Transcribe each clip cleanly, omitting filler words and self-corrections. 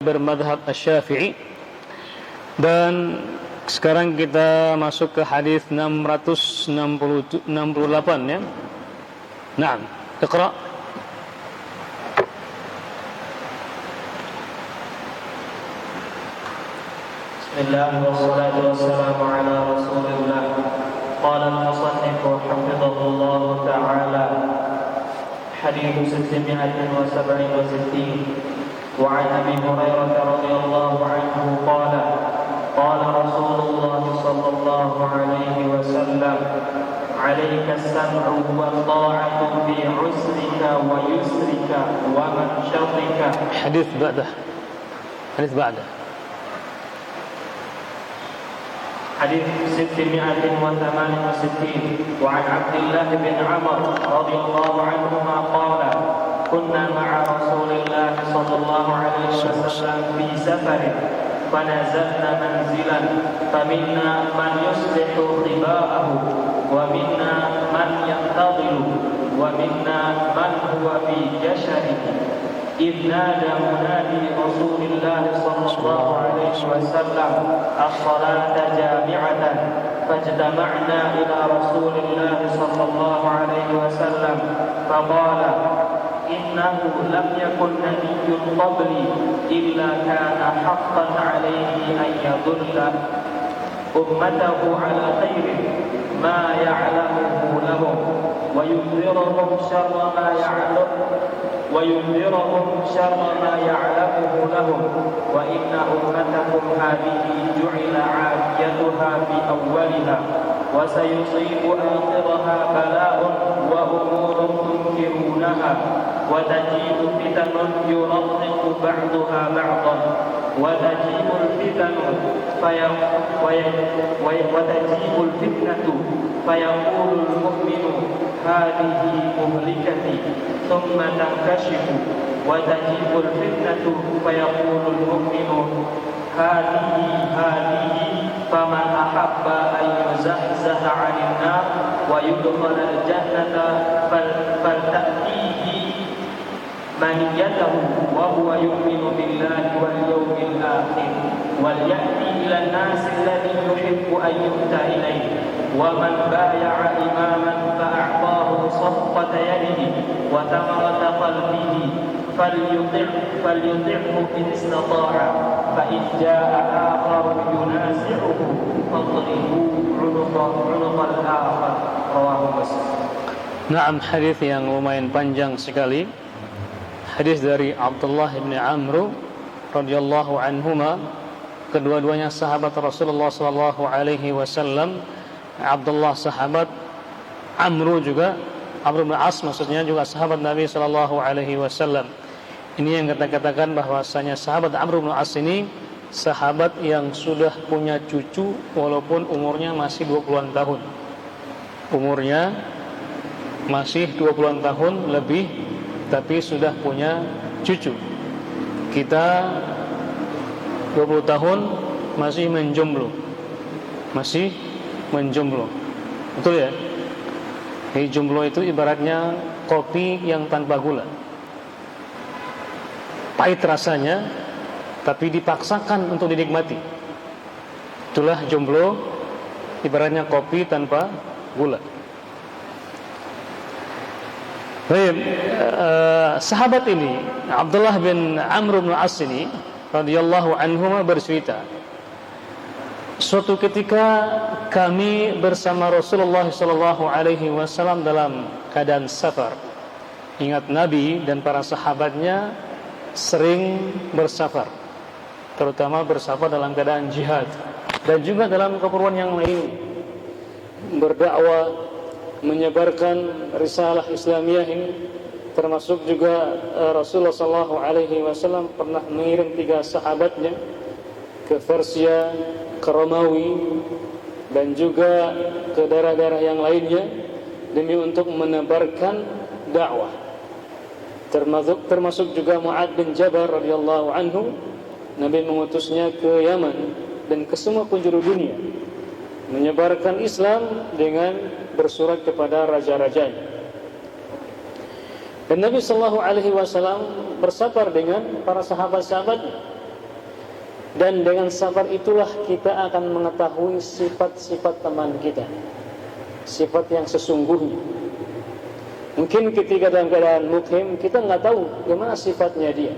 bermadhab Asy-Syafi'i. Dan sekarang kita masuk ke hadis 668 ya. Naam, Iqra. Bismillah wassalatu wassalamu ala Rasulillah. Qala al-musannif hafizahullah ta'ala. Hadits 667 وعن أبي هريرة رضي الله عنه قال قال رسول الله صلى الله عليه وسلم عليك السمع والطاعة في عسرك ويسرك ومنشطك. حديث بعده حديث 668 وعن عبد الله بن عمر رضي الله عنهما قال كنا مع رسول الله صلى الله عليه وسلم في سفر فنزلنا منزلا فمنا من يصلح خباءه ومنا من ينتظر ومنا من هو في جشره إذ نادى منادي رسول الله صلى الله عليه وسلم الصلاة جامعة فاجتمعنا إلى رسول الله صلى الله عليه وسلم فقال إنه لم يكن نبي قبلي إلا كان حقا عليه أن يدل أمته على خير ما يعلمه لهم وينذرهم شر ما يعلمه لهم وإن أمتكم هذه جعل عافيتها في أولها وسيصيب آخرها بلاء وأمور تنكرونها وتجيء فتن يرقق بعضها بعضا وتجيء الفتنة فيقول المؤمن هذه مهلكتي ثم تنكشف وتجيء الفتنة فيقول المؤمن هذه فمن أحب أن يزحزح عن النار ويدخل الجنة فلتأتيه منيته وهو يؤمن بالله واليوم الآخر وليأتي إلى الناس الذي يحب أن يؤتى إليه ومن بايع إماما فأعطاه صفقة يده وثمرة قلبه فليطعه إن استطاع فإن جاء آخر ينازعه فاضربوا عنق الآخر. رواه مسلم. Naam, hadis yang lumayan panjang sekali. Hadis dari Abdullah bin Amr radhiyallahu anhuma, kedua-duanya sahabat Rasulullah sallallahu alaihi wasallam. Abdullah sahabat, Amr juga, Amr bin As maksudnya juga sahabat Nabi sallallahu alaihi wasallam. Ini yang kita katakan bahwasanya sahabat Amr bin As ini sahabat yang sudah punya cucu walaupun umurnya masih 20-an tahun. Umurnya masih 20-an tahun lebih, tapi sudah punya cucu. Kita 20 tahun masih menjomblo. Betul ya? Jadi jomblo itu ibaratnya kopi yang tanpa gula. Pahit rasanya, tapi dipaksakan untuk dinikmati. Itulah jomblo, ibaratnya kopi tanpa gula. Baik, sahabat ini Abdullah bin Amr bin As ini radhiyallahu anhuma bercerita, suatu ketika kami bersama Rasulullah sallallahu alaihi wasallam dalam keadaan safar. Ingat, Nabi dan para sahabatnya sering bersafar, terutama bersafar dalam keadaan jihad dan juga dalam keperluan yang lain, berdakwah, menyebarkan risalah Islamiyah ini. Termasuk juga Rasulullah sallallahu alaihi wasallam pernah mengirim 3 sahabatnya ke Persia, ke Romawi, dan juga ke daerah-daerah yang lainnya demi untuk menebarkan dakwah. Termasuk juga Mu'adz bin Jabal radhiyallahu anhu, Nabi mengutusnya ke Yaman dan ke semua penjuru dunia menyebarkan Islam dengan bersurat kepada raja-rajanya. Dan Nabi sallallahu alaihi wasallam bersafar dengan para sahabat-sahabatnya. Dan dengan safar itulah kita akan mengetahui sifat-sifat teman kita, sifat yang sesungguhnya. Mungkin ketika dalam keadaan mukim kita nggak tahu gimana sifatnya dia.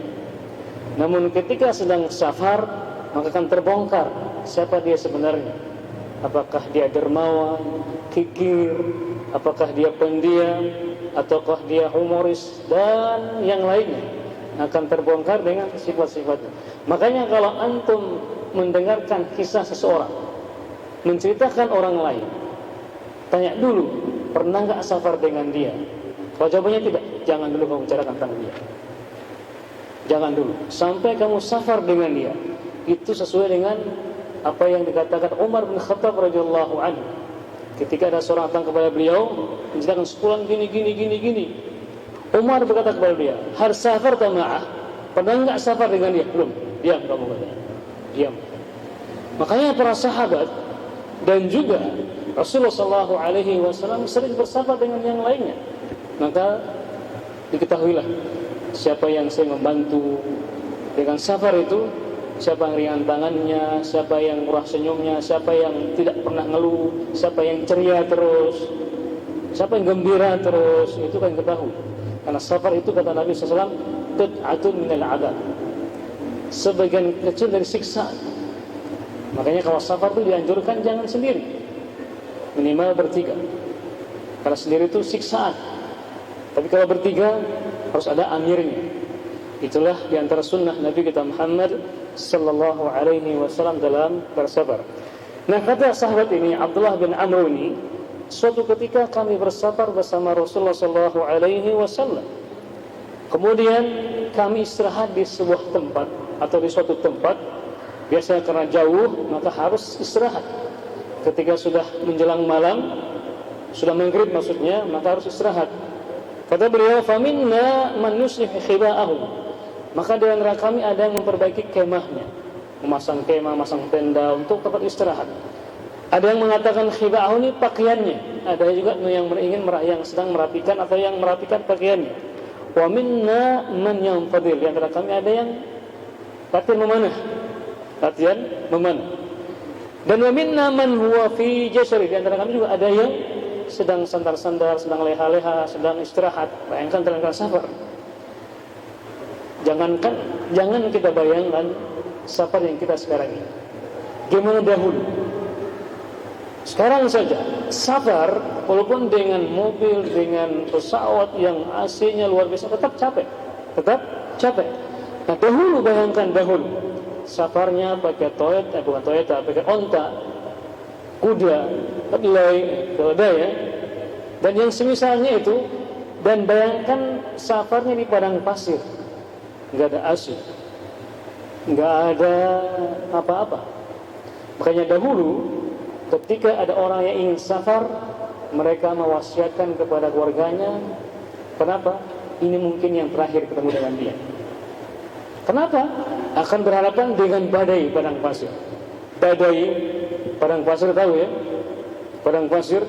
Namun ketika sedang safar maka akan terbongkar siapa dia sebenarnya. Apakah dia dermawan, kikir, apakah dia pendiam, ataukah dia humoris, dan yang lainnya akan terbongkar dengan sifat-sifatnya. Makanya kalau antum mendengarkan kisah seseorang menceritakan orang lain, tanya dulu, pernah nggak safar dengan dia? Kalau jawabannya tidak, jangan dulu kamu bicarakan tentang dia. Jangan dulu sampai kamu safar dengan dia. Itu sesuai dengan apa yang dikatakan Umar bin Khattab radhiyallahu anhu. Ketika ada seorang datang kepada beliau menceritakan sepulang gini. Umar berkata kepada dia, "Har safar ma'ah?" Pernah enggak safar dengan dia? Belum. Diam kamu katanya. Diam. Makanya para sahabat dan juga Rasulullah sallallahu alaihi wasallam sering bersafar dengan yang lainnya. Maka diketahuilah siapa yang sering membantu dengan safar itu, siapa yang ringan tangannya, siapa yang murah senyumnya, siapa yang tidak pernah ngeluh, siapa yang ceria terus, siapa yang gembira terus, itu kan ketahui. Karena safar itu kata Nabi SAW, qit'atun minal adab, sebagian kecil dari siksaan. Makanya kalau safar itu dianjurkan jangan sendiri, minimal bertiga. Karena sendiri itu siksaan. Tapi kalau bertiga harus ada amirnya. Itulah diantara sunnah Nabi kita Muhammad sallallahu alaihi wasallam dalam bersafar. Nah, kata sahabat ini, Abdullah bin Amr ini, suatu ketika kami bersafar bersama Rasulullah sallallahu alaihi wasallam. Kemudian kami istirahat di sebuah tempat atau di suatu tempat. Biasanya karena jauh maka harus istirahat. Ketika sudah menjelang malam, sudah maghrib maksudnya, maka harus istirahat. Kata beliau, "Faminna man yuslihu khiba'ahu." Maka di antara kami ada yang memperbaiki kemahnya, memasang kemah, masang tenda untuk tempat istirahat. Ada yang mengatakan khiba'ahu ini pakaiannya. Ada juga yang sedang merapikan atau yang merapikan pakaiannya. Wa minna man yanfadil. Di antara kami ada yang latihan memanah. Dan wa minna man huwa fi jasri. Di antara kami juga ada yang sedang sandar-sandar, sedang leha-leha, sedang istirahat. Bayangkan dalam safar. Jangan kita bayangkan safar yang kita sekarang ini. Gimana dahulu? Sekarang saja safar, walaupun dengan mobil, dengan pesawat yang AC-nya luar biasa, tetap capek. Nah, dahulu bayangkan dahulu safarnya pakai Toyota, pakai onta, kuda, keledai ya, dan yang semisalnya itu. Dan bayangkan safarnya di padang pasir, nggak ada AC, nggak ada apa-apa. Makanya dahulu ketika ada orang yang ingin safar, mereka mewasiatkan kepada keluarganya, kenapa? Ini mungkin yang terakhir ketemu dengan dia. Kenapa? Akan berhadapan dengan badai padang pasir. Badai padang pasir tahu ya? Padang pasir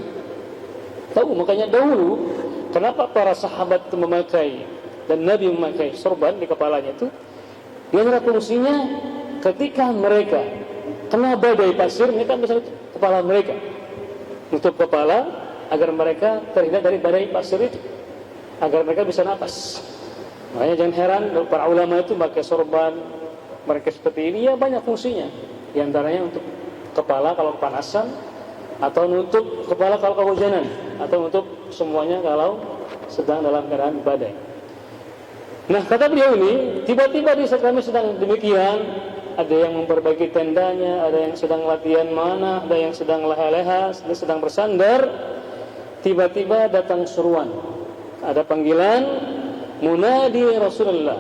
tahu. Makanya dahulu kenapa para sahabat itu memakai dan Nabi memakai sorban di kepalanya itu? Yang fungsinya ketika mereka kena badai pasir, mereka bisa tutup kepala mereka, tutup kepala agar mereka terhindar dari badai pasir itu, agar mereka bisa napas. Makanya jangan heran para ulama itu pakai sorban mereka seperti ini, ya banyak fungsinya. Di antaranya untuk kepala kalau kepanasan, atau nutup kepala kalau kehujanan, atau nutup semuanya kalau sedang dalam keadaan badai. Nah, kata beliau ini, tiba-tiba di saat kami sedang demikian, ada yang memperbaiki tendanya, ada yang sedang latihan mana, ada yang sedang leha-leha, sedang bersandar. Tiba-tiba datang seruan, ada panggilan munadi Rasulullah,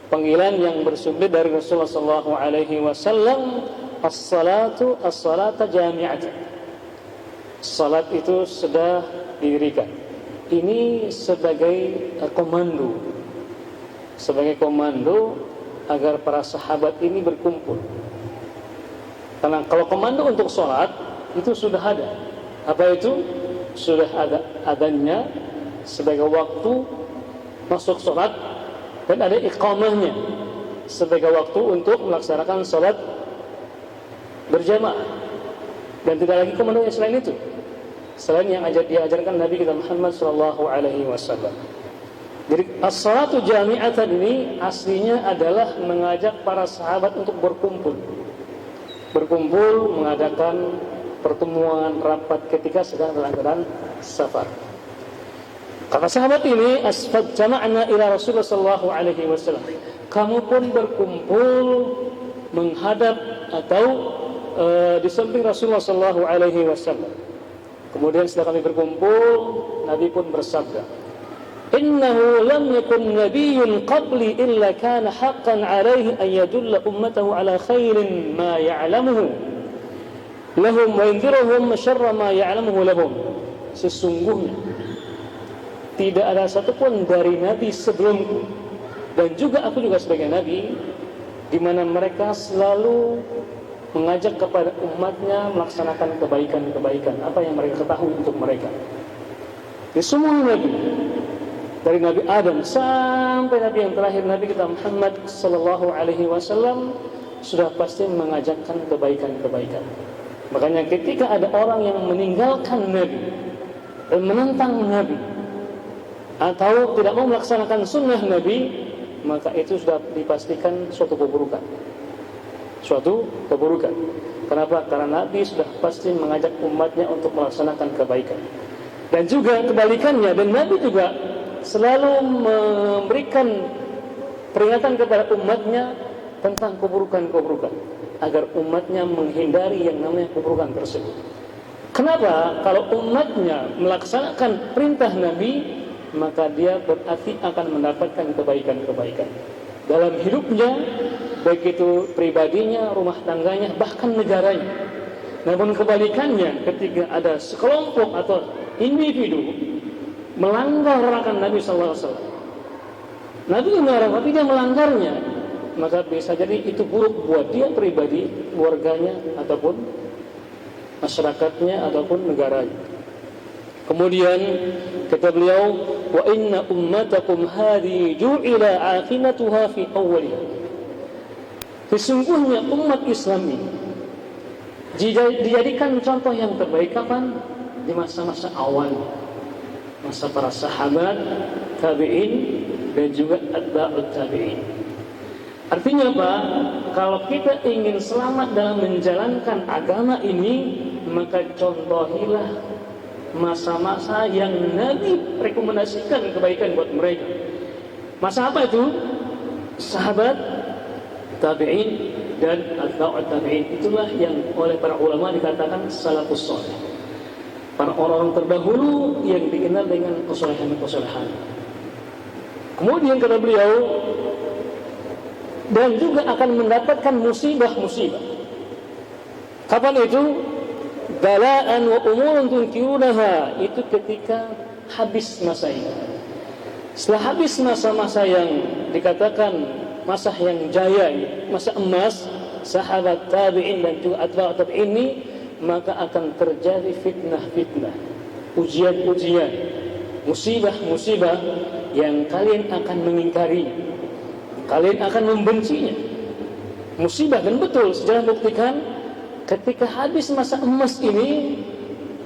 panggilan yang bersumber dari Rasulullah sallallahu alaihi wasallam, as-salata jami'atan. Salat itu sudah didirikan. Ini sebagai komando agar para sahabat ini berkumpul. Karena kalau komando untuk sholat itu sudah ada. Apa itu? Sudah ada adanya sebagai waktu masuk sholat, dan ada iqamahnya sebagai waktu untuk melaksanakan sholat berjamaah, dan tidak lagi kemenunya selain itu, selain yang diajarkan Nabi kita Muhammad sallallahu alaihi wasallam. Jadi as-salatu jami'atan ini aslinya adalah mengajak para sahabat untuk berkumpul mengadakan pertemuan rapat ketika sedang dalam keadaan safar. Kata sahabat ini, asfad jama'na ila Rasulullah sallallahu alaihi wasallam. Kamu pun berkumpul menghadap atau di samping Rasulullah sallallahu alaihi wasallam. Kemudian setelah kami berkumpul, Nabi pun bersabda, "Innahu lam yakun nabiyyun qabli illa kana haqqan 'alaihi an yadulla ummatahu 'ala khairin ma ya'lamuhu lahum wa yunziruhum syarra ma ya'lamuhu lahum." Sesungguhnya tidak ada satupun dari nabi sebelumku, dan juga aku juga sebagai nabi, di mana mereka selalu mengajak kepada umatnya melaksanakan kebaikan-kebaikan apa yang mereka ketahui untuk mereka. Di semua nabi, dari Nabi Adam sampai Nabi yang terakhir, Nabi kita Muhammad sallallahu alaihi wasallam, sudah pasti mengajarkan kebaikan-kebaikan. Makanya ketika ada orang yang meninggalkan Nabi dan menentang Nabi atau tidak mau melaksanakan sunnah Nabi, maka itu sudah dipastikan suatu keburukan. Kenapa? Karena Nabi sudah pasti mengajak umatnya untuk melaksanakan kebaikan. Dan juga kebalikannya, dan Nabi juga selalu memberikan peringatan kepada umatnya tentang keburukan-keburukan, agar umatnya menghindari yang namanya keburukan tersebut. Kenapa? Kalau umatnya melaksanakan perintah Nabi, maka dia berarti akan mendapatkan kebaikan-kebaikan dalam hidupnya, baik itu pribadinya, rumah tangganya, bahkan negaranya. Namun kebalikannya, ketika ada sekelompok atau individu melanggar larangan Nabi SAW, Nabi melarang tapi dia melanggarnya, maka bisa jadi itu buruk buat dia pribadi, keluarganya, ataupun masyarakatnya, ataupun negaranya. Kemudian kata beliau, wa inna ummatakum hadhi ju'ila aqibatuha fi awwaliha. Sesungguhnya umat Islam ini dijadikan contoh yang terbaik kapan? Di masa-masa awal, masa para sahabat, tabi'in, dan juga atba'ut tabi'in. Artinya apa? Kalau kita ingin selamat dalam menjalankan agama ini, maka contohilah masa-masa yang Nabi rekomendasikan kebaikan buat mereka. Masa apa itu? Sahabat, tabi'in, dan atba'ut tabi'in. Itulah yang oleh para ulama dikatakan salafus saleh, para orang terdahulu yang dikenal dengan kesolehan-kesolehan. Kemudian kata beliau, dan juga akan mendapatkan musibah-musibah. Kapan itu? Bala'an wa umurun tunkirunaha, itu ketika habis masa ini. Setelah habis masa-masa yang dikatakan masa yang jaya, masa emas, sahabat, tabi'in, dan juga atba'ut tabi'in ini, maka akan terjadi fitnah-fitnah, ujian-ujian, musibah-musibah yang kalian akan mengingkari, kalian akan membencinya. Musibah, dan betul sejarah buktikan, ketika habis masa emas ini,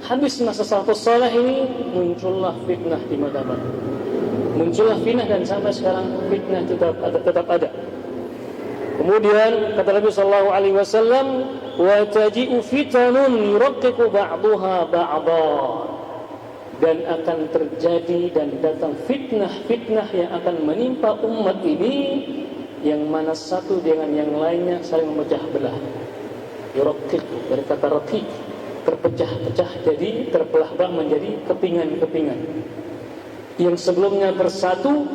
habis masa salafus saleh ini, muncullah fitnah di mana-mana. Muncullah fitnah, dan sampai sekarang fitnah tetap ada. Kemudian kata Nabi sallallahu alaihi wasallam, wa taji'u fitanun yuraqqiqu ba'daha ba'dha, dan akan terjadi dan datang fitnah-fitnah yang akan menimpa umat ini, yang mana satu dengan yang lainnya saling memecah belah. Yuraqqiq dari kata raqiq, terpecah-pecah, jadi terbelah menjadi kepingan-kepingan. Yang sebelumnya bersatu,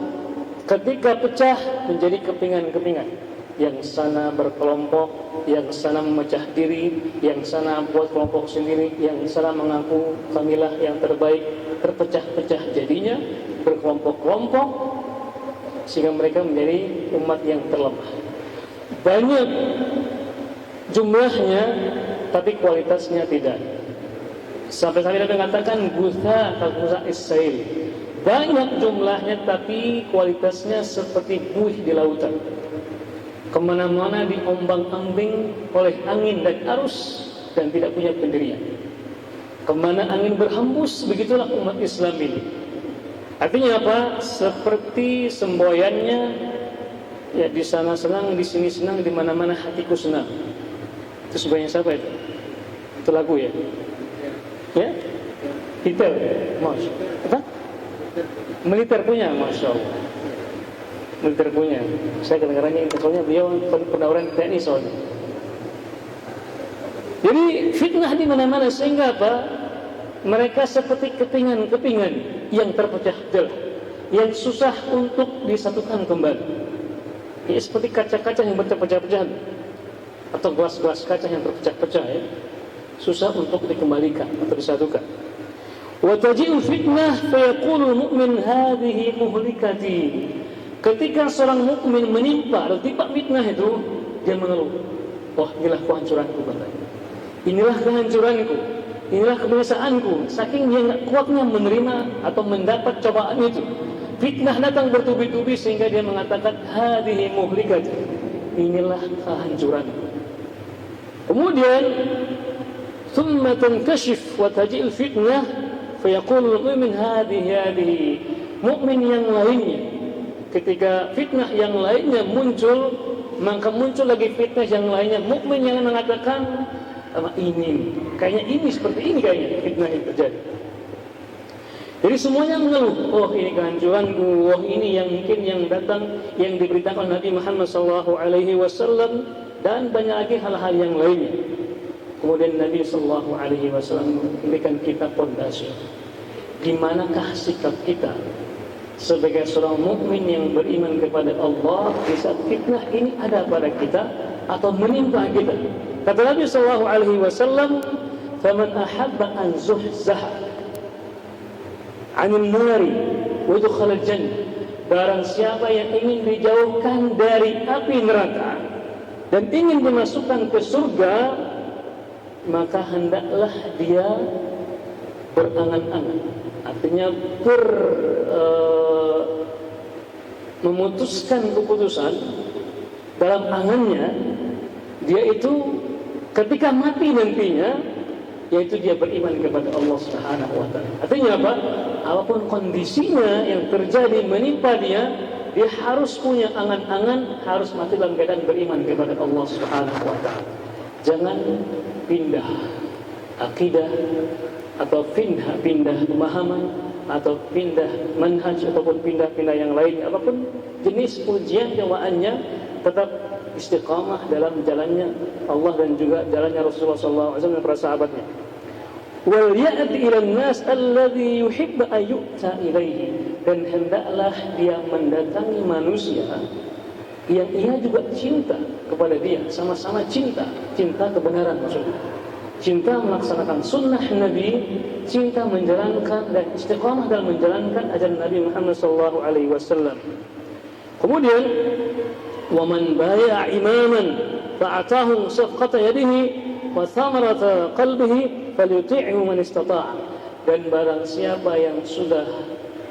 ketika pecah menjadi kepingan-kepingan. Yang sana berkelompok, yang sana memecah diri, yang sana buat kelompok sendiri, yang sana mengaku kamilah yang terbaik, terpecah-pecah jadinya berkelompok-kelompok, sehingga mereka menjadi umat yang terlemah. Banyak jumlahnya, tapi kualitasnya tidak. Sampai-sampai Nabi mengatakan gutha kagutha is-sail. Banyak jumlahnya, tapi kualitasnya seperti buih di lautan. kemana-mana diombang-ambing oleh angin dan arus dan tidak punya pendirian. Kemana angin berhembus, begitulah umat Islam ini. Artinya apa? Seperti semboyannya, ya di sana senang, di sini senang, di mana-mana hatiku senang. Itu semboyannya siapa itu? Itu lagu ya? Ya? Militer, Masya apa? Militer punya, Masya Allah. Militer punya. Saya kadang-kadang soalnya beliau penawaran TNI soalnya. Jadi fitnah di mana-mana sehingga apa? Mereka seperti kepingan-kepingan yang terpecah belah, yang susah untuk disatukan kembali. Ya, seperti kaca-kaca yang berpecah-pecah atau gelas-gelas kaca yang terpecah-pecah, ya. Susah untuk dikembalikan atau disatukan. Wa taji'u fitnah fa yaqulu al-mu'min hadhihi muhlikati. Ketika seorang mukmin menimpa atau timpa fitnah itu, dia mengeluh, wah inilah kehancuranku katanya. Inilah kehancuranku, inilah kebinasaanku. Saking dia tidak kuatnya menerima atau mendapat cobaan itu, fitnah datang bertubi-tubi sehingga dia mengatakan hadhihi muhlikati, inilah kehancuranku. Kemudian thumma tankashif wa taji'il fitnah fa yaqulu al-mu'min hadhihi. Mukmin yang lainnya ketika fitnah yang lainnya muncul, maka muncul lagi fitnah yang lainnya. Mukmin yang mengatakan ini, kayaknya ini seperti ini kayaknya fitnah yang terjadi. Jadi semuanya mengeluh, oh ini kehancuranku, oh ini yang mungkin yang datang yang diberitakan Nabi Muhammad SAW dan banyak lagi hal-hal yang lainnya. Kemudian Nabi SAW memberikan kita fondasi. Di manakah sikap kita sebagai seorang mukmin yang beriman kepada Allah di saat fitnah ini ada pada kita atau menimpa kita? Kata Nabi SAW, "Faman ahabba an zuhzaha 'anil nari wa yudkhala al-jannah." Barang siapa yang ingin dijauhkan dari api neraka dan ingin dimasukkan ke surga, maka hendaklah dia berangan-angan. Artinya memutuskan keputusan dalam angannya, dia itu ketika mati nantinya, yaitu dia beriman kepada Allah Subhanahu wa taala. Artinya apa? Apapun kondisinya yang terjadi menimpa dia, dia harus punya angan-angan harus mati dalam keadaan beriman kepada Allah Subhanahu wa taala. Jangan pindah akidah atau pindah pemahaman atau pindah manhaj ataupun pindah-pindah yang lainnya, apapun jenis ujian jawaannya, tetap istiqamah dalam jalannya Allah dan juga jalannya Rasulullah SAW dan para sahabatnya. Wal ya'ti ila an-nas alladhi yuhibbu an yu'ta ilaihi, dan hendaklah dia mendatangi manusia yang ia juga cinta kepada dia, sama-sama cinta kebenaran maksudnya. Cinta melaksanakan sunnah Nabi, cinta menjalankan dan istiqamah dalam menjalankan ajaran Nabi Muhammad SAW. Kemudian, وَمَنْ بَايَعَ إِمَامًا فَأَعْطَاهُ صَفْقَةَ يَدِهِ وَثَمَرَةَ قَلْبِهِ فَلْيُطِعْهُ مَنِ اسْتَطَاعَ. Dan barang siapa yang sudah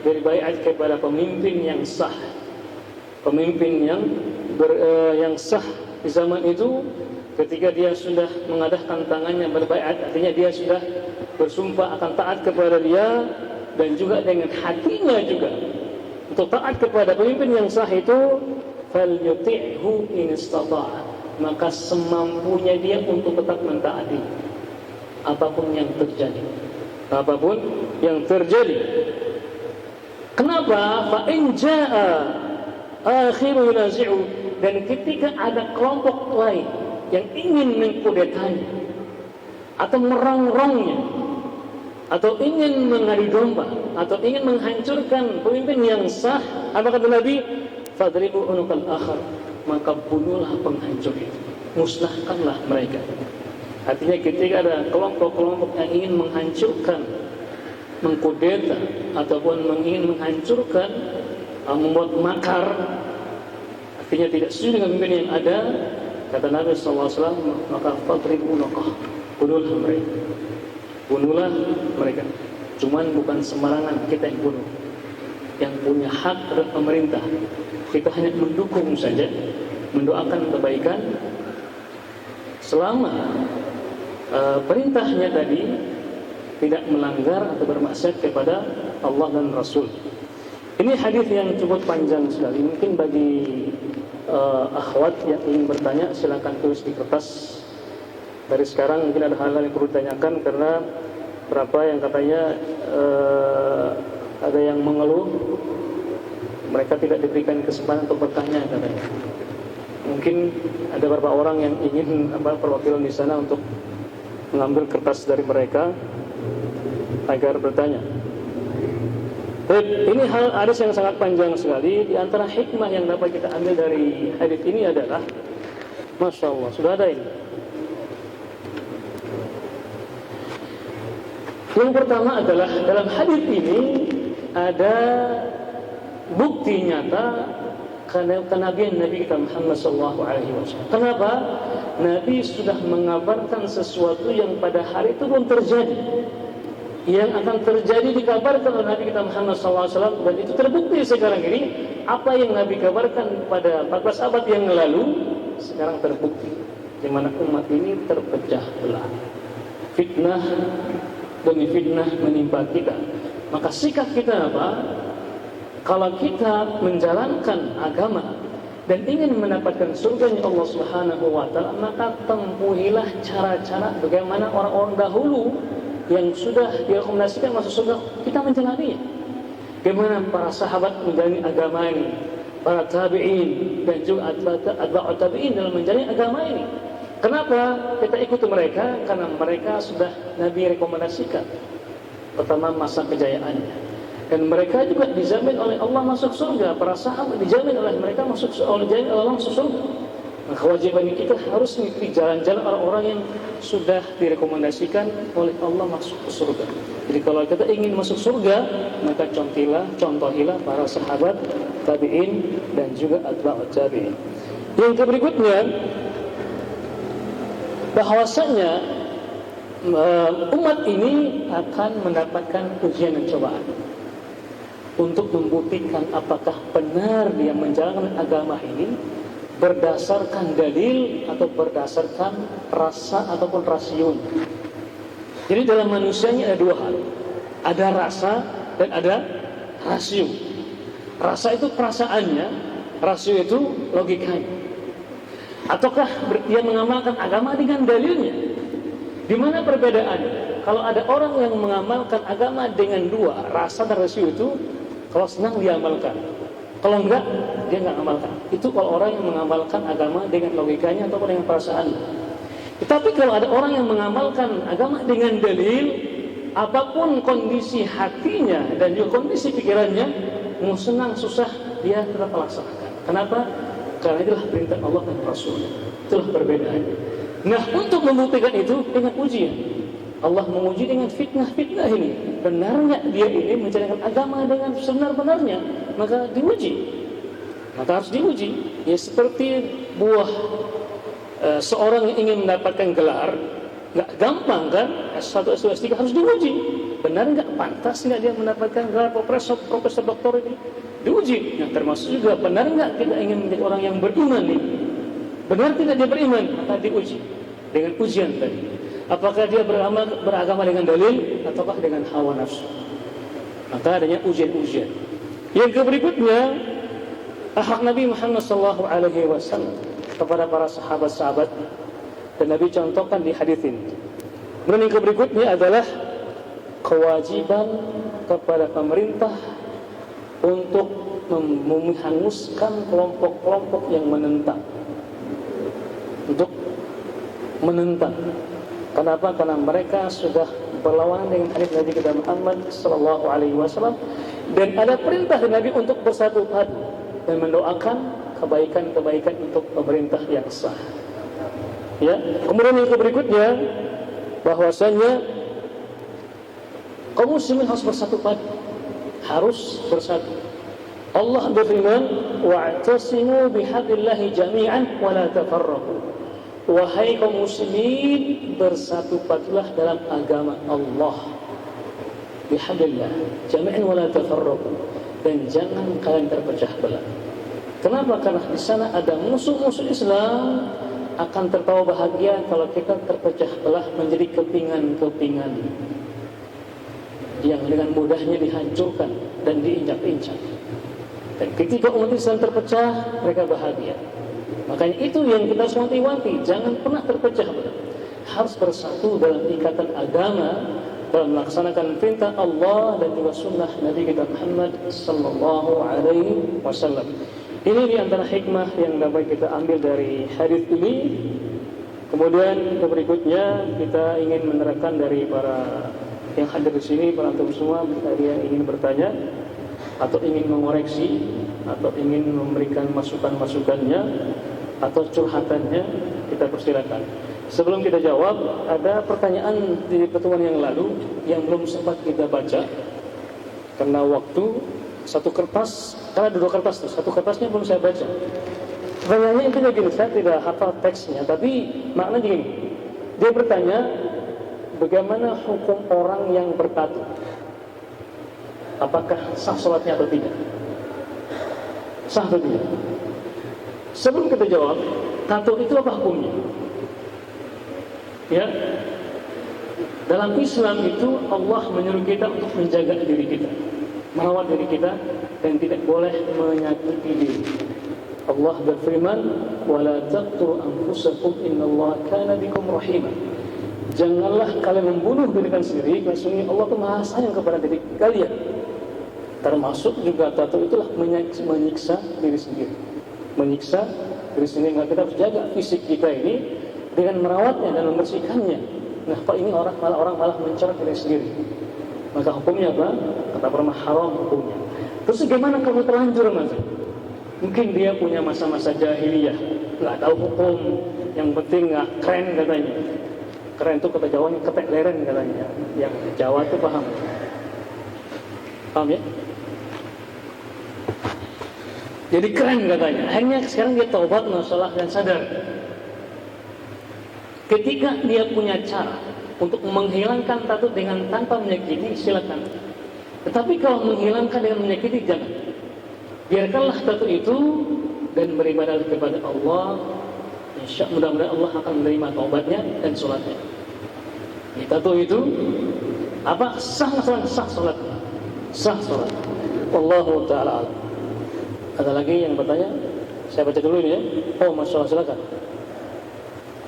berbaiat kepada pemimpin yang sah, pemimpin yang sah di zaman itu, ketika dia sudah mengadahkan tangannya berbaiat, artinya dia sudah bersumpah akan taat kepada dia dan juga dengan hatinya juga untuk taat kepada pemimpin yang sah itu, falyuti'hu in istata'a, maka semampunya dia untuk tetap mentaati apapun yang terjadi. Kenapa? Fa in jaa'a akhiru yunazi'u, dan ketika ada kelompok lain yang ingin mengkudetanya atau merongrongnya atau ingin mengadu domba atau ingin menghancurkan pemimpin yang sah, apa kata Nabi? Fadribu unuqal akhar, maka bunuhlah penghancur itu, musnahkanlah mereka. Artinya ketika ada kelompok-kelompok yang ingin menghancurkan, mengkudeta ataupun ingin menghancurkan, membuat makar, artinya tidak setuju dengan pemimpin yang ada, kata Nabi SAW, maka fadribu unuqah, bunuhlah mereka. Cuman bukan sembarangan kita yang bunuh. Yang punya hak adalah pemerintah. Kita hanya mendukung saja. mendoakan kebaikan selama perintahnya tadi tidak melanggar atau bermaksiat kepada Allah dan Rasul. Ini hadis yang cukup panjang sekali. Mungkin bagi akhwat yang ingin bertanya, silakan tulis di kertas. Dari sekarang mungkin ada hal-hal yang perlu ditanyakan, karena berapa yang katanya ada yang mengeluh mereka tidak diberikan kesempatan untuk bertanya katanya. Mungkin ada beberapa orang yang ingin perwakilan di sana untuk mengambil kertas dari mereka agar bertanya. Ini hadis yang sangat panjang sekali. Di antara hikmah yang dapat kita ambil dari hadis ini adalah, Masya Allah, sudah ada ini. Yang pertama adalah dalam hadis ini ada bukti nyata kenabian Nabi kita Muhammad SAW. Kenapa? Nabi sudah mengabarkan sesuatu yang pada hari itu belum terjadi, yang akan terjadi dikabarkan oleh Nabi kita Muhammad SAW, dan itu terbukti sekarang ini. Apa yang Nabi kabarkan pada 14 abad yang lalu sekarang terbukti, di mana umat ini terpecah belah, fitnah demi fitnah menimpa kita. Maka sikap kita apa? Kalau kita menjalankan agama dan ingin mendapatkan surganya Allah Subhanahu wa taala, maka tempuhilah cara-cara bagaimana orang-orang dahulu yang sudah direkomendasikan masuk surga, kita menjalaninya. Bagaimana para sahabat menjalani agama ini, para tabi'in dan juga atba'ut tabi'in dalam menjalani agama ini. Kenapa kita ikuti mereka? Karena mereka sudah Nabi rekomendasikan pertama masa kejayaannya, dan mereka juga dijamin oleh Allah masuk surga. Para sahabat dijamin oleh mereka masuk Allah masuk surga. Nah, kewajiban kita harus mengikuti jalan-jalan orang-orang yang sudah direkomendasikan oleh Allah masuk ke surga. Jadi kalau kita ingin masuk surga, maka contohilah para sahabat, tabi'in dan juga atba'ut tabi'in. Yang berikutnya, bahwasanya umat ini akan mendapatkan ujian dan cobaan untuk membuktikan apakah benar dia menjalankan agama ini berdasarkan dalil atau berdasarkan rasa ataupun rasion. Jadi dalam manusia ini ada dua hal, ada rasa dan ada rasio. Rasa itu perasaannya, rasio itu logikanya. Ataukah dia mengamalkan agama dengan dalilnya? Di mana perbedaannya? Kalau ada orang yang mengamalkan agama dengan dua, rasa dan rasio itu, kalau senang dia amalkan, kalau enggak dia enggak amalkan. Itu kalau orang yang mengamalkan agama dengan logikanya ataupun dengan perasaannya. Tetapi kalau ada orang yang mengamalkan agama dengan dalil, apapun kondisi hatinya dan juga kondisi pikirannya, mau senang susah dia tetap melaksanakan. Kenapa? Karena itulah perintah Allah dan Rasul. Itulah perbedaannya. Nah, untuk membuktikan itu dengan ujian, Allah menguji dengan fitnah-fitnah ini. Benar nggak dia ini menjalankan agama dengan sebenar-benarnya? Maka diuji. Maka harus diuji. Ya seperti buah seorang yang ingin mendapatkan gelar, nggak gampang kan? S1, S2, S3 harus diuji. Benar nggak, pantas nggak dia mendapatkan gelar profesor doktor ini? Diuji. Nah, termasuk juga benar nggak kita ingin menjadi orang yang beriman nih? Benar tidak dia beriman? Maka diuji dengan ujian tadi. Apakah dia beragama dengan dalil ataukah dengan hawa nafsu? Maka adanya ujian-ujian. Yang berikutnya, akhlak Nabi Muhammad SAW kepada para sahabat-sahabat, dan Nabi contohkan di hadis ini. Kemudian yang berikutnya adalah kewajiban kepada pemerintah untuk menghanguskan kelompok-kelompok yang menentang. Untuk menentang. Kenapa? Karena mereka sudah berlawanan dengan hadis Nabi kita Muhammad SAW, dan ada perintah dari Nabi untuk bersatu padu dan mendoakan kebaikan-kebaikan untuk pemerintah yang sah. Ya, kemudian yang berikutnya, bahwasanya kaum muslimin harus bersatu padu, harus bersatu. Allah berfirman, wa'tasimu bihablillahi jami'an wa la tafarraqu. Wahai kaum muslimin, bersatu padulah dalam agama Allah. Bihablillah jami'an wa la tafarraqu, dan jangan kalian terpecah belah. Kenapa? Karena di sana ada musuh-musuh Islam akan tertawa bahagia kalau kita terpecah belah menjadi kepingan-kepingan yang dengan mudahnya dihancurkan dan diinjak-injak. Dan ketika umat Islam terpecah, mereka bahagia. Makanya itu yang kita harus wanti-wanti, jangan pernah terpecah belah. Harus bersatu dalam ikatan agama, dalam melaksanakan perintah Allah dan juga sunnah Nabi kita Muhammad sallallahu alaihi wasallam. Ini di antara hikmah yang dapat kita ambil dari hadis ini. Kemudian berikutnya kita ingin menerangkan dari para yang hadir di sini, para antum semua, jika dia ingin bertanya atau ingin mengoreksi atau ingin memberikan masukan-masukannya atau curhatannya, kita persilakan. Sebelum kita jawab, ada pertanyaan di pertemuan yang lalu yang belum sempat kita baca karena waktu. Satu kertas, karena ada 2 kertas tuh, satu kertasnya belum saya baca. Pertanyaannya intinya gini, saya tidak hafal teksnya, tapi maknanya gini. Dia bertanya, bagaimana hukum orang yang bertatu? Apakah sah sholatnya atau tidak? Sah atau tidak? Sebelum kita jawab, tato itu apa hukumnya? Ya, dalam Islam itu Allah menyuruh kita untuk menjaga diri kita, merawat diri kita, dan tidak boleh menyakiti diri. Allah berfirman, "Wala taqtulu anfusakum innallaha kana bikum rahima." Janganlah kalian membunuh diri kalian sendiri, karena sungguh Allah itu Maha sayang kepada diri kalian. Termasuk juga tato itulah menyiksa diri sendiri. Menyiksa diri sendiri. Maka kita harus jaga fisik kita ini dengan merawatnya dan membersihkannya. Nah, kok ini orang malah mencoret diri sendiri. Maka hukumnya apa? Kata perma haram hukumnya. Terus bagaimana kalau terlanjur, Mas? Mungkin dia punya masa-masa jahiliyah, nggak tahu hukum, yang penting nggak keren katanya. Keren itu kata Jawanya ketek leren katanya. Yang Jawa itu paham. Paham ya? Jadi keren katanya. Akhirnya sekarang dia taubat, masalah dan sadar. Ketika dia punya cara untuk menghilangkan tato dengan tanpa menyakiti, silakan. Tetapi kalau menghilangkan dengan menyakiti, jangan. Biarkanlah tato itu dan beribadah kepada Allah. Insya mudah-mudahan Allah akan menerima taubatnya dan sholatnya. Di tato itu apa? Sah sholat. Sah sholat. Wallahu ta'ala alam. Ada lagi yang bertanya? Saya baca dulu ini ya. Oh, masya Allah, silakan.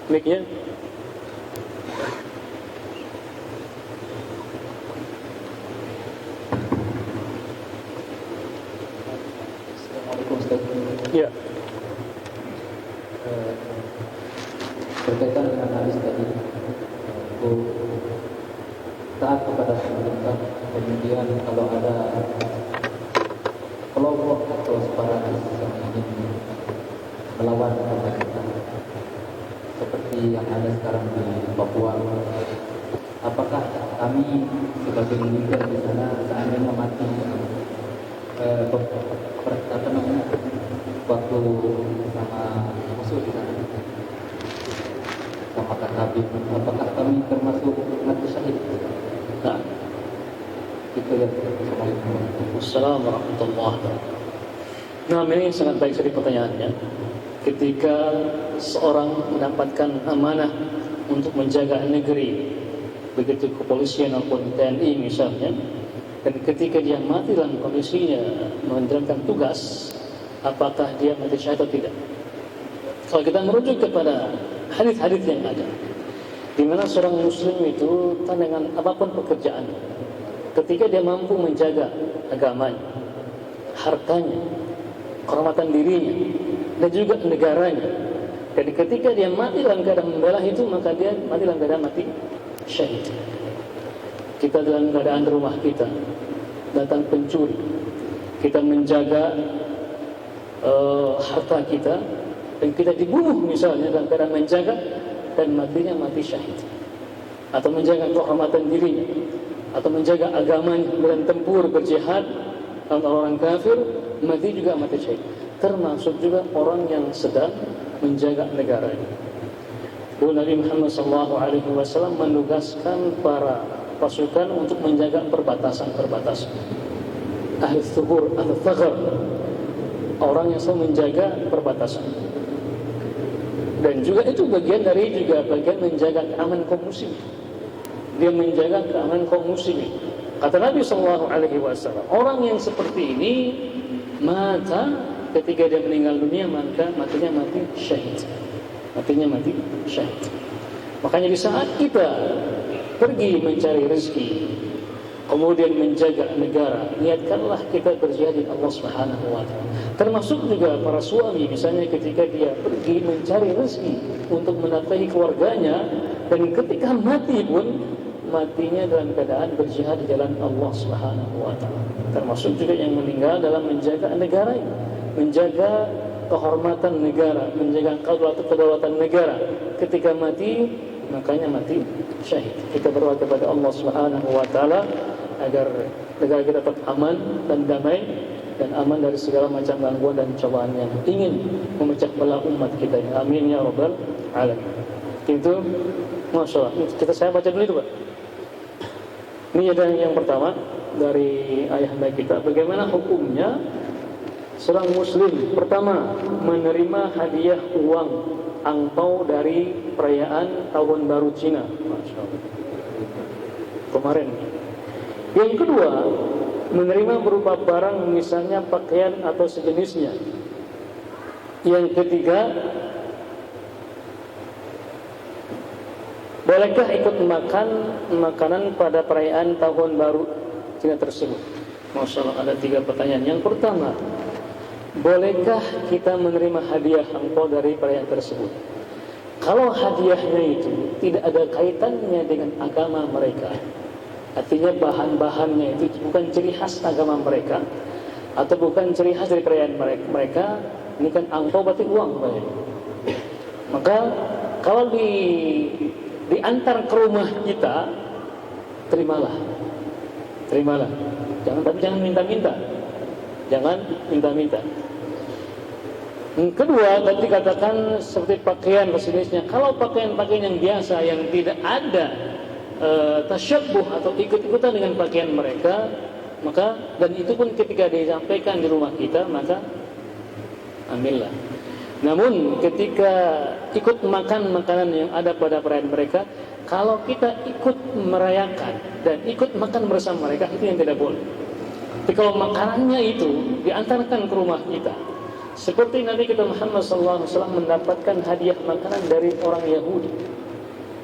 Mic-nya. Ya. Berkaitan dengan hadis tadi, taat kepada pemerintah, kemudian kalau ada kelompok atau separatis yang ingin melawan pemerintah, seperti yang ada sekarang di Papua, apakah kami sebagai militer di sana seandainya mati waktu sama musuh di sana, sama Habib, apakah kami termasuk mati syahid? Nah, itu ya. Assalamualaikum warahmatullahi wabarakatuh. Nah, ini sangat baik sekali pertanyaannya. Ketika seorang mendapatkan amanah untuk menjaga negeri, begitu kepolisian maupun TNI misalnya, dan ketika dia mati dalam kondisinya menjalankan tugas, apakah dia mati syahid atau tidak? Kalau kita merujuk kepada hadis-hadis yang ada, di mana seorang muslim itu dengan apapun pekerjaan, ketika dia mampu menjaga agamanya, hartanya, kehormatan dirinya, dan juga negaranya, dan ketika dia mati dalam keadaan membela itu, maka dia mati dalam keadaan mati syahid. Kita dalam keadaan rumah kita datang pencuri, kita menjaga harta kita, dan kita dibunuh misalnya dalam keadaan menjaga, dan matinya mati syahid. Atau menjaga kehormatan dirinya, atau menjaga agamanya, dan tempur berjihad lawan orang kafir, mati juga mati syahid. Termasuk juga orang yang sedang menjaga negaranya. Dulu Nabi Muhammad SAW menugaskan para pasukan untuk menjaga perbatasan-perbatasan. Ahli Thuhur, Ahli Thaghar, orang yang selalu menjaga perbatasan. Dan juga itu bagian menjaga keamanan kaum muslimin. Dia menjaga keamanan kaum muslimin. Kata Nabi SAW, orang yang seperti ini mata ketika dia meninggal dunia maka matinya mati syahid. Matinya mati syahid. Makanya di saat kita pergi mencari rezeki, kemudian menjaga negara, niatkanlah kita berjihad di Allah Subhanahu wa taala. Termasuk juga para suami misalnya ketika dia pergi mencari rezeki untuk menafkahi keluarganya, dan ketika mati pun matinya dalam keadaan berjihad di jalan Allah Subhanahu wa taala. Termasuk juga yang meninggal dalam menjaga negara ini, menjaga kehormatan negara, menjaga kedaulatan negara. Ketika mati makanya mati syahid. Kita berdoa kepada Allah Subhanahu wa taala agar negara kita tetap aman dan damai dan aman dari segala macam gangguan dan cobaan yang ingin memecah belah umat kita ini. Amin ya rabbal alamin. Itu masalah. Saya baca dulu itu, Pak. Ini ada yang pertama dari ayahanda kita, bagaimana hukumnya seorang muslim pertama menerima hadiah uang angpau dari perayaan Tahun Baru Cina. Masya Allah. Kemarin. Yang kedua, menerima berupa barang misalnya pakaian atau sejenisnya. Yang ketiga, bolehkah ikut makan makanan pada perayaan Tahun Baru Cina tersebut? Masya Allah, ada 3 pertanyaan. Yang pertama, bolehkah kita menerima hadiah angpau dari perayaan tersebut? Kalau hadiahnya itu tidak ada kaitannya dengan agama mereka, artinya bahan-bahannya itu bukan ciri khas agama mereka, atau bukan ciri khas dari perayaan mereka, ini kan angpau berarti uang. Maka kalau diantar ke rumah kita, terimalah. Jangan minta-minta. Jangan minta-minta. Kedua, tadi katakan seperti pakaian sejenisnya. Kalau pakaian-pakaian yang biasa yang tidak ada tasyabbuh atau ikut-ikutan dengan pakaian mereka, maka dan itu pun ketika disampaikan di rumah kita, maka ambillah. Namun ketika ikut makan makanan yang ada pada perayaan mereka, kalau kita ikut merayakan dan ikut makan bersama mereka, itu yang tidak boleh. Tapi kalau makanannya itu diantarkan ke rumah kita, seperti Nabi kita Muhammad SAW mendapatkan hadiah makanan dari orang Yahudi,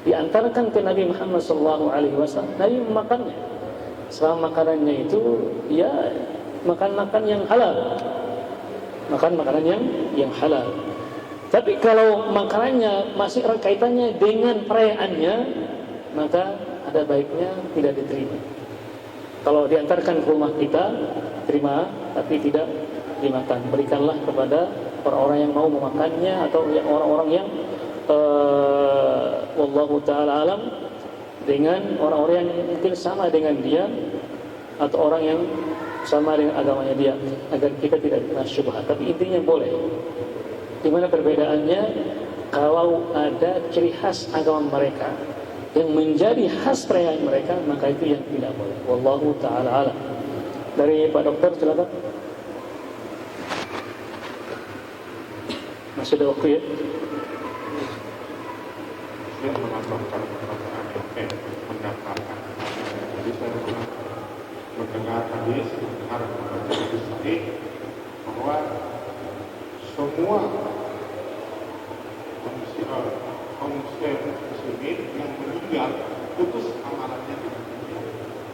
diantarkan ke Nabi Muhammad SAW, Nabi memakannya. Selama makanannya itu ya makan yang halal, makan makanan yang halal. Tapi kalau makanannya masih erat kaitannya dengan perayaannya, maka ada baiknya tidak diterima. Kalau diantarkan ke rumah kita, terima, tapi tidak dimakan. Berikanlah kepada orang-orang yang mau memakannya, atau orang-orang yang wallahu ta'ala alam, dengan orang-orang yang mungkin sama dengan dia, atau orang yang sama dengan agamanya dia, agar kita tidak kena syubhat. Tapi intinya boleh. Di mana perbedaannya? Kalau ada ciri khas agama mereka yang menjadi khas perayaan mereka, maka itu yang tidak boleh. Wallahu ta'ala alam. Dari Pak Dokter, silakan. Masih ada waktu ya? Saya menambahkan perkataan yang mendapatkan. Jadi saya pernah mendengar hadis, mendengar hadis sahih bahwa semua kaum muslimin yang meninggal putus amalannya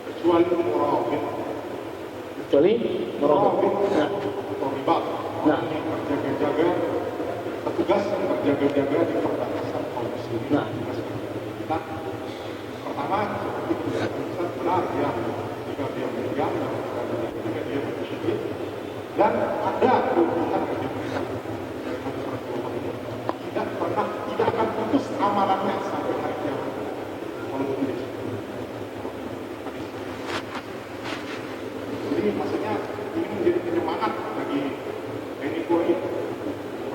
kecuali murabit. Nah, atau ribat. Nah, yang berjaga-jaga, petugas yang berjaga-jaga di perbatasan kaum muslimin. Nah, kita pertama seperti itu benar ya, jika dia meninggal jika dia mati syahid, dan ada kebutuhan bagi mereka. Tidak akan putus amalannya sampai hari kiamat. Jadi maksudnya ini menjadi penyemangat bagi TNI Polri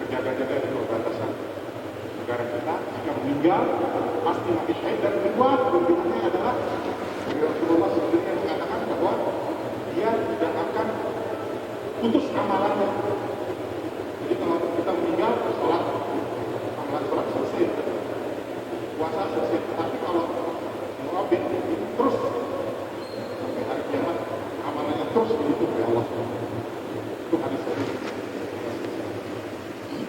berjaga-jaga di perbatasan negara kita. Jika meninggal pasti mati syahid. Dan kedua, kebenarannya adalah Rasulullah sendiri yang mengatakan bahwa dia tidak akan putus amalan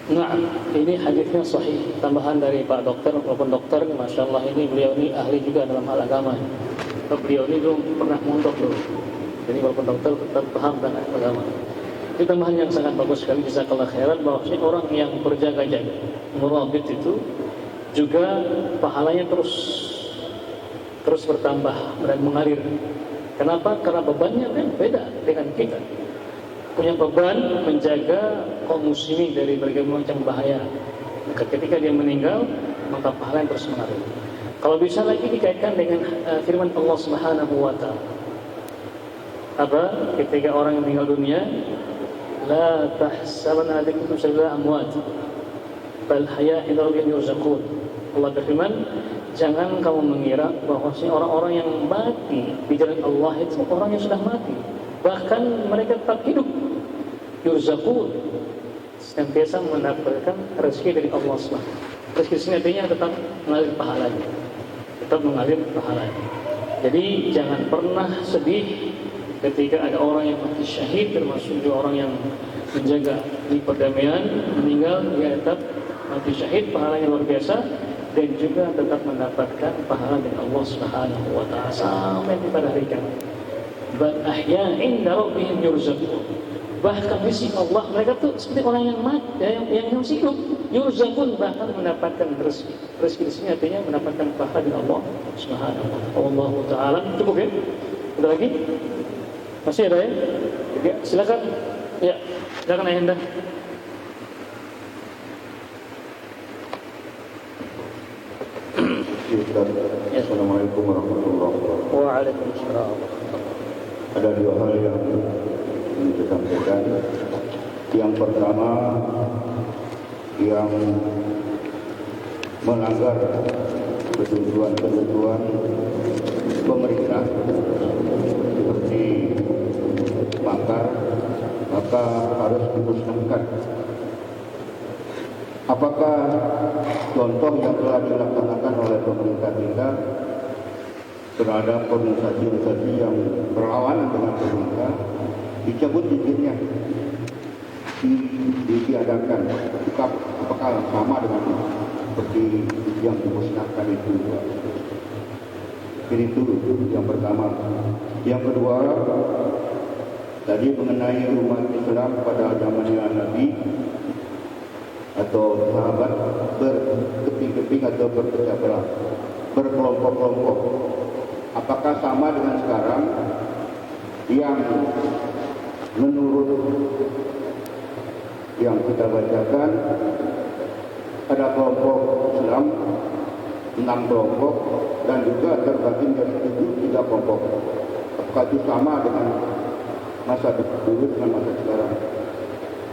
Nah, ini hadisnya sahih. Tambahan dari Pak Dokter, walaupun dokter, masya Allah ini beliau ini ahli juga dalam hal agama. Beliau ini belum pernah mondok loh. Jadi walaupun dokter tetap paham tentang agama. Itu tambahan yang sangat bagus sekali. Jazakallah khairan bahwa orang yang berjaga-jaga, murabit itu juga pahalanya terus bertambah dan mengalir. Kenapa? Karena bebannya kan beda dengan kita. Punya beban menjaga kaum muslimin dari berbagai macam bahaya. Maka ketika dia meninggal, maka pahala yang terus mengalir. Kalau bisa lagi dikaitkan dengan firman Allah Subhanahu wa taala. Apa? Ketika orang yang meninggal dunia, la tahsabanna alaikum sallallahu amwat bal hayaa'un rabbihim yurzaqun. Allah berfirman, jangan kamu mengira bahwa orang-orang yang mati di jalan Allah itu orang yang sudah mati. Bahkan mereka tetap hidup. Yurzaqun, senantiasa mendapatkan rezeki dari Allah SWT. Rezeki sini artinya tetap mengalir pahalanya, Jadi jangan pernah sedih ketika ada orang yang mati syahid, termasuk juga orang yang menjaga di perdamaian, meninggal, dia tetap mati syahid, pahalanya luar biasa, dan juga tetap mendapatkan pahala dari Allah Subhanahu wa taala sampai pada hari kiamat. Bal ahya 'inda rabbihim yurzaqun. Bahkan di sisi Allah mereka tuh seperti orang yang mati, yang masih hidup. Yurzaqun, bahkan mendapatkan rezeki. Rezeki di sini artinya mendapatkan pahala dari Allah Subhanahu wa taala. Allah taala. Cukup ya? Ada lagi? Masih ada ya? Ya, silakan. Ya, silakan Ayanda. Assalamualaikum warahmatullahi wabarakatuh. Waalaikumsalam. Ada dua hal yang ingin saya sampaikan. Yang pertama, yang melanggar ketentuan pemerintah seperti makar, maka harus dimusnahkan. Apakah contoh yang telah dilaksanakan oleh pemerintah kita terhadap organisasi-organisasi yang berlawanan dengan pemerintah dicabut izinnya, ditiadakan? Apakah sama dengan seperti yang dimusnahkan itu? Jadi itu yang pertama. Yang kedua, tadi mengenai umat Islam pada zamannya Nabi atau sahabat berkeping-keping atau berpecah belah, berkelompok-kelompok. Apakah sama dengan sekarang yang menurut yang kita bacakan ada kelompok Islam 6 kelompok dan juga terbagi menjadi 3 kelompok. Apakah itu sama dengan masa dulu dengan masa sekarang?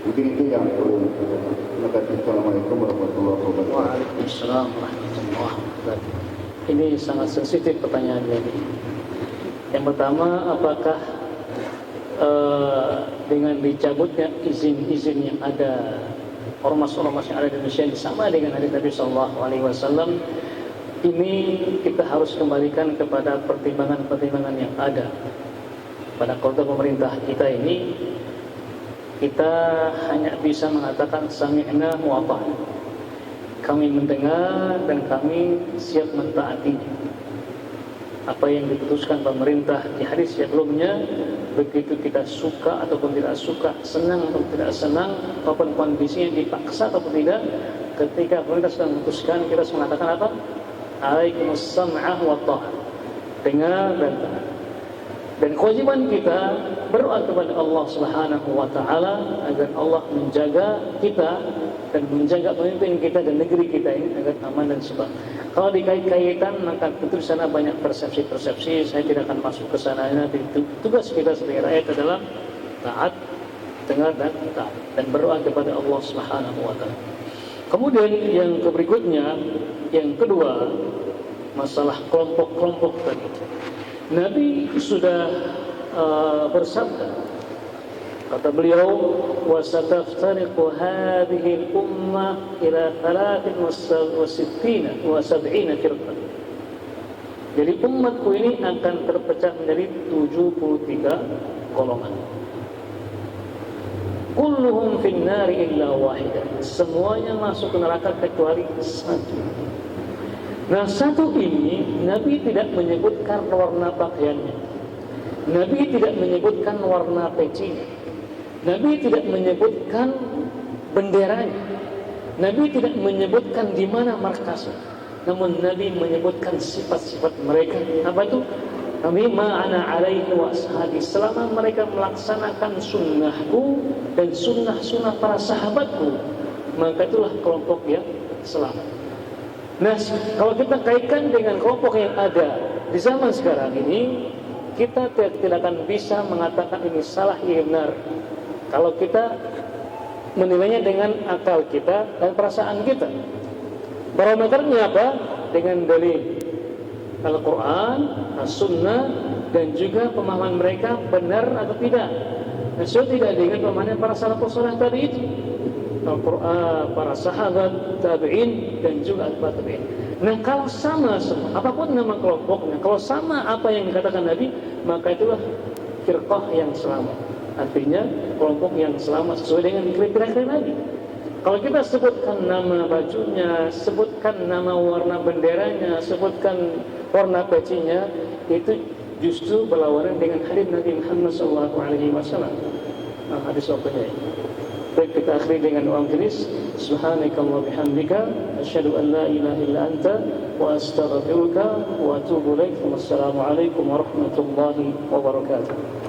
Mungkin itu yang perlu. Terima kasih. Assalamualaikum warahmatullahi wabarakatuh. Waalaikumsalam warahmatullahi wabarakatuh. Ini sangat sensitif pertanyaannya ini. Yang pertama, apakah dengan dicabutnya izin-izin yang ada, ormas-ormas yang ada di Indonesia ini sama dengan hadis Nabi SAW, ini kita harus kembalikan kepada pertimbangan-pertimbangan yang ada. Pada konteks pemerintah kita ini, kita hanya bisa mengatakan sami'na wa ata'na. Kami mendengar dan kami siap mentaatinya. Apa yang diputuskan pemerintah di hadis sebelumnya, begitu kita suka ataupun tidak suka, senang atau tidak senang, apapun kondisinya, dipaksa atau tidak, ketika pemerintah sudah memutuskan, kita harus mengatakan apa? Alaikumus sam'ah wa ta'ah. Dengar dan taat. Dan kewajiban kita berdoa kepada Allah Subhanahu wa taala agar Allah menjaga kita dan menjaga pemimpin kita dan negeri kita ini agar aman dan sebab. Kalau dikait-kaitan maka tentu sana banyak persepsi-persepsi, saya tidak akan masuk ke sana. Nanti tugas kita sebagai rakyat adalah taat, dengar dan taat dan berdoa kepada Allah Subhanahu wa taala. Kemudian yang berikutnya, yang kedua, masalah kelompok-kelompok tadi. Nabi sudah bersabda, kata beliau, wasataftariqu hadhihi al-ummah ila 63 wa 70 firqah. Jadi umatku ini akan terpecah menjadi 73 golongan. kulluhum finnari illa wahidah. Semuanya masuk ke neraka kecuali satu. Nah, satu ini Nabi tidak menyebutkan warna pakaiannya, Nabi tidak menyebutkan warna pecinya, Nabi tidak menyebutkan benderanya, Nabi tidak menyebutkan di mana markasnya. Namun Nabi menyebutkan sifat-sifat mereka. Apa itu? Kami ma'ana alaihi wa ashabi, selama mereka melaksanakan sunnahku dan sunnah-sunnah para sahabatku, maka itulah kelompok yang selamat. Nah, kalau kita kaitkan dengan kelompok yang ada di zaman sekarang ini, kita tidak akan bisa mengatakan ini salah, ini benar. Kalau kita menilainya dengan akal kita dan perasaan kita. Barometernya apa? Dengan dalil Al-Quran, As-Sunnah, dan juga pemahaman mereka benar atau tidak. Nah, tidak dengan pemahaman para salafus saleh tadi itu. Al-Quran, para sahabat, tabi'in, dan juga atba'ut tabi'in. Nah, kalau sama semua, apapun nama kelompoknya, kalau sama apa yang dikatakan Nabi, maka itulah firqah yang selamat. Artinya kelompok yang selamat sesuai dengan kriteria Nabi. Kalau kita sebutkan nama bajunya, sebutkan nama warna benderanya, sebutkan warna pecinya, itu justru berlawanan dengan hadis Nabi Muhammad SAW. Nah, hadis apa-nya? Baik, kita akhiri dengan doa tulis. Subhanakallah bihamdika asyhadu an la ilaha illa anta wa astaghfiruka wa atubu ilaik. Wassalamualaikum warahmatullahi wabarakatuh.